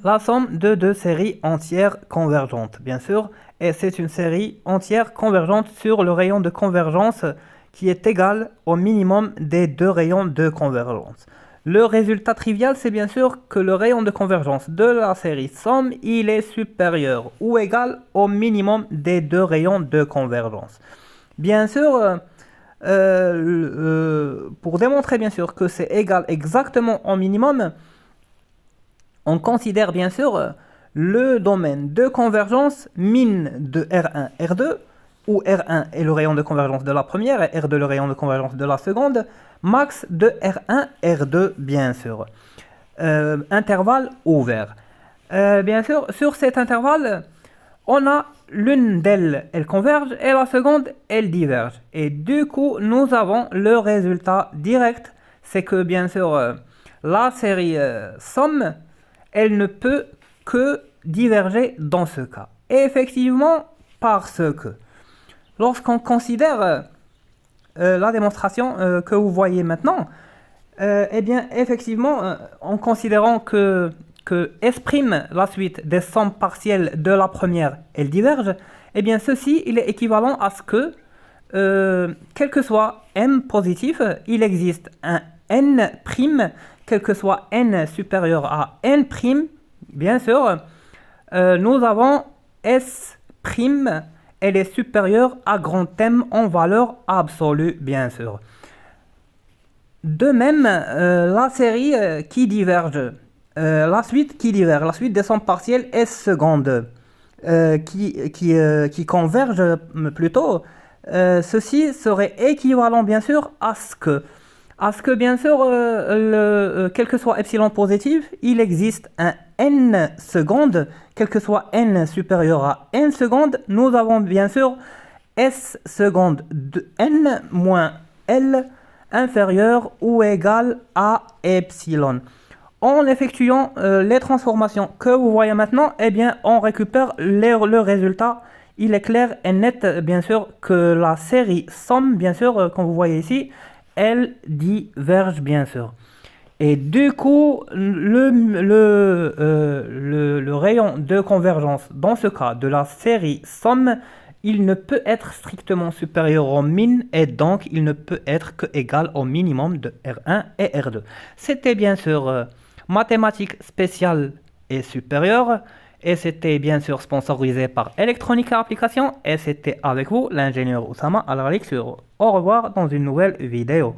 la somme de deux séries entières convergentes, bien sûr, et c'est une série entière convergente sur le rayon de convergence qui est égal au minimum des deux rayons de convergence. Le résultat trivial, c'est bien sûr que le rayon de convergence de la série somme, il est supérieur ou égal au minimum des deux rayons de convergence. Bien sûr, pour démontrer bien sûr que c'est égal exactement au minimum, on considère bien sûr le domaine de convergence min de R1, R2, où R1 est le rayon de convergence de la première et R2 le rayon de convergence de la seconde, max de R1, R2 bien sûr. Intervalle ouvert. Bien sûr, sur cet intervalle, on a l'une d'elles, elle converge, et la seconde, elle diverge. Et du coup, nous avons le résultat direct, c'est que bien sûr, la série somme, elle ne peut que diverger dans ce cas. Et effectivement, parce que lorsqu'on considère la démonstration que vous voyez maintenant, eh bien, effectivement, en considérant que S', la suite des sommes partielles de la première, elle diverge, eh bien, ceci, il est équivalent à ce que, quel que soit m positif, il existe un n', quel que soit n supérieur à n', bien sûr, nous avons S', elle est supérieure à grand M en valeur absolue, bien sûr. De même, la série qui diverge, la suite qui diverge, la suite des sommes partielles S seconde, qui converge plutôt, ceci serait équivalent bien sûr à ce que bien sûr, quel que soit epsilon positif, il existe un n seconde, quel que soit n supérieur à n seconde, nous avons bien sûr S seconde de n moins L inférieur ou égal à epsilon. En effectuant les transformations que vous voyez maintenant, eh bien, on récupère le résultat. Il est clair et net, bien sûr, que la série somme, bien sûr, comme vous voyez ici, elle diverge, bien sûr. Et du coup, le rayon de convergence, dans ce cas, de la série somme, il ne peut être strictement supérieur au min et donc il ne peut être que égal au minimum de R1 et R2. C'était bien sûr mathématiques spéciales et supérieures et c'était bien sûr sponsorisé par Electronica Applications et c'était avec vous l'ingénieur Oussama à la lecture. Au revoir dans une nouvelle vidéo.